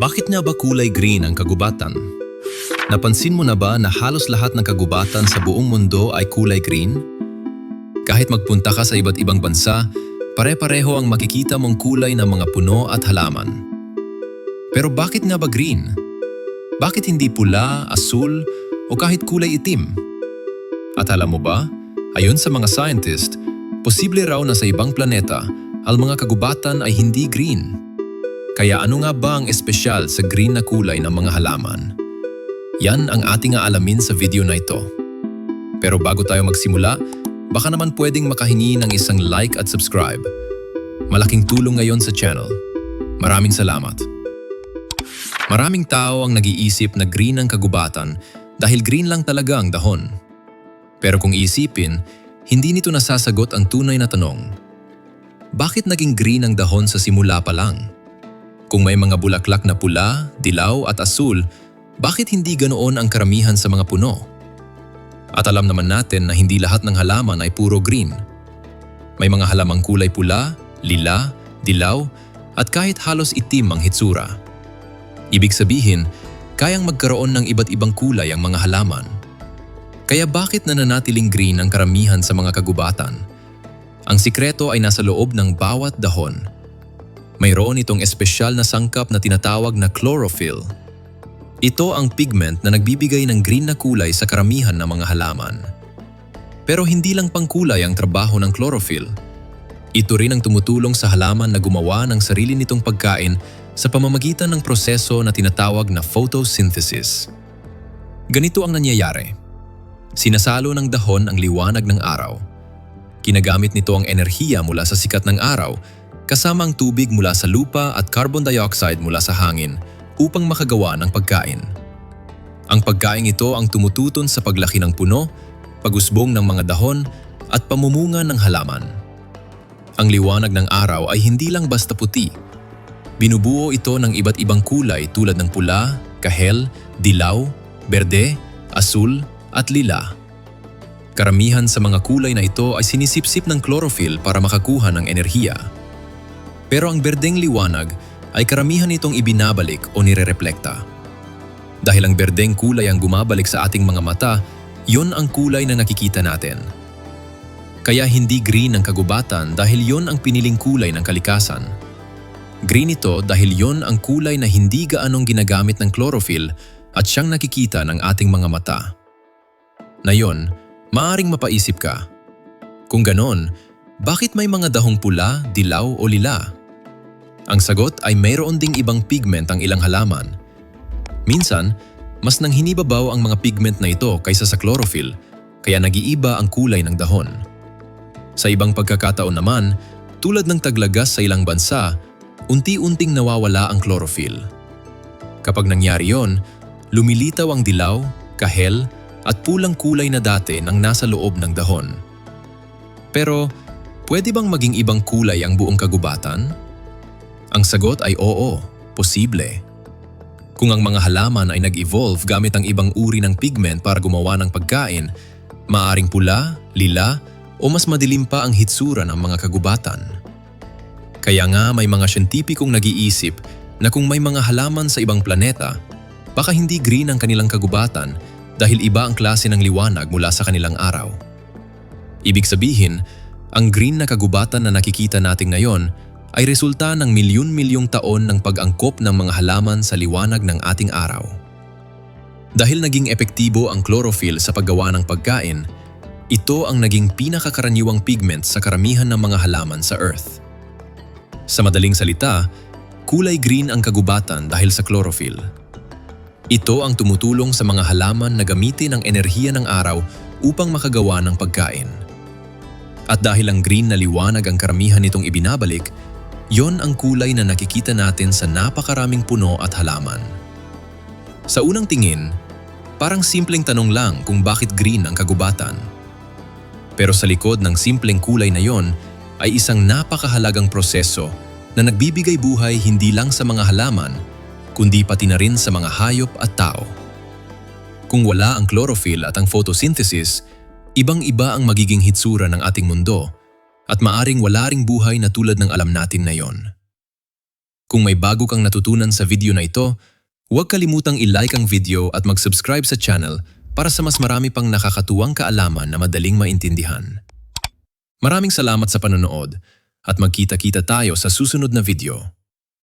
Bakit nga ba kulay green ang kagubatan? Napansin mo na ba na halos lahat ng kagubatan sa buong mundo ay kulay green? Kahit magpunta ka sa iba't ibang bansa, pare-pareho ang makikita mong kulay ng mga puno at halaman. Pero bakit nga ba green? Bakit hindi pula, asul, o kahit kulay itim? At alam mo ba, ayon sa mga scientist, posible raw na sa ibang planeta, ang mga kagubatan ay hindi green. Kaya ano nga ba ang espesyal sa green na kulay ng mga halaman? Yan ang ating aalamin sa video na ito. Pero bago tayo magsimula, baka naman pwedeng makahingi ng isang like at subscribe. Malaking tulong ngayon sa channel. Maraming salamat. Maraming tao ang nag-iisip na green ang kagubatan dahil green lang talaga ang dahon. Pero kung iisipin, hindi nito nasasagot ang tunay na tanong. Bakit naging green ang dahon sa simula pa lang? Kung may mga bulaklak na pula, dilaw at asul, bakit hindi ganoon ang karamihan sa mga puno? At alam naman natin na hindi lahat ng halaman ay puro green. May mga halamang kulay pula, lila, dilaw, at kahit halos itim ang hitsura. Ibig sabihin, kayang magkaroon ng iba't ibang kulay ang mga halaman. Kaya bakit nananatiling green ang karamihan sa mga kagubatan? Ang sikreto ay nasa loob ng bawat dahon. Mayroon itong espesyal na sangkap na tinatawag na chlorophyll. Ito ang pigment na nagbibigay ng green na kulay sa karamihan ng mga halaman. Pero hindi lang pangkulay ang trabaho ng chlorophyll. Ito rin ang tumutulong sa halaman na gumawa ng sarili nitong pagkain sa pamamagitan ng proseso na tinatawag na photosynthesis. Ganito ang nangyayari. Sinasalo ng dahon ang liwanag ng araw. Kinagamit nito ang enerhiya mula sa sikat ng araw, kasama ang tubig mula sa lupa at carbon dioxide mula sa hangin upang makagawa ng pagkain. Ang pagkain ito ang tumututon sa paglaki ng puno, pag-usbong ng mga dahon at pamumunga ng halaman. Ang liwanag ng araw ay hindi lang basta puti. Binubuo ito ng iba't ibang kulay tulad ng pula, kahel, dilaw, berde, asul at lila. Karamihan sa mga kulay na ito ay sinisipsip ng chlorophyll para makakuha ng enerhiya. Pero ang berdeng liwanag ay karamihan nitong ibinabalik o nirerepлекta. Dahil ang berdeng kulay ang gumabalik sa ating mga mata, yon ang kulay na nakikita natin. Kaya hindi green ang kagubatan dahil yon ang piniling kulay ng kalikasan. Green ito dahil yon ang kulay na hindi gaanong ginagamit ng chlorophyll at siyang nakikita ng ating mga mata. Na yon, maaring mapaisip ka. Kung ganon, bakit may mga dahong pula, dilaw o lila? Ang sagot ay mayroon ding ibang pigment ang ilang halaman. Minsan, mas nanghinibabaw ang mga pigment na ito kaysa sa chlorophyll, kaya nag-iiba ang kulay ng dahon. Sa ibang pagkakataon naman, tulad ng taglagas sa ilang bansa, unti-unting nawawala ang chlorophyll. Kapag nangyari yon, lumilitaw ang dilaw, kahel, at pulang kulay na dati nang nasa loob ng dahon. Pero, pwede bang maging ibang kulay ang buong kagubatan? Ang sagot ay oo, posible. Kung ang mga halaman ay nag-evolve gamit ang ibang uri ng pigment para gumawa ng pagkain, maaaring pula, lila, o mas madilim pa ang hitsura ng mga kagubatan. Kaya nga may mga siyentipikong nag-iisip na kung may mga halaman sa ibang planeta, baka hindi green ang kanilang kagubatan dahil iba ang klase ng liwanag mula sa kanilang araw. Ibig sabihin, ang green na kagubatan na nakikita natin ngayon ay resulta ng milyon-milyong taon ng pag-angkop ng mga halaman sa liwanag ng ating araw. Dahil naging epektibo ang chlorophyll sa paggawa ng pagkain, ito ang naging pinakakaraniwang pigment sa karamihan ng mga halaman sa Earth. Sa madaling salita, kulay green ang kagubatan dahil sa chlorophyll. Ito ang tumutulong sa mga halaman na gamitin ang enerhiya ng araw upang makagawa ng pagkain. At dahil ang green na liwanag ang karamihan nitong ibinabalik, yon ang kulay na nakikita natin sa napakaraming puno at halaman. Sa unang tingin, parang simpleng tanong lang kung bakit green ang kagubatan. Pero sa likod ng simpleng kulay na yon ay isang napakahalagang proseso na nagbibigay buhay hindi lang sa mga halaman, kundi pati na rin sa mga hayop at tao. Kung wala ang chlorophyll at ang photosynthesis, ibang-iba ang magiging hitsura ng ating mundo at maaring wala ring buhay na tulad ng alam natin ngayon. Kung may bago kang natutunan sa video na ito, huwag kalimutang i-like ang video at mag-subscribe sa channel para sa mas marami pang nakakatuwang kaalaman na madaling maintindihan. Maraming salamat sa panonood at magkita-kita tayo sa susunod na video.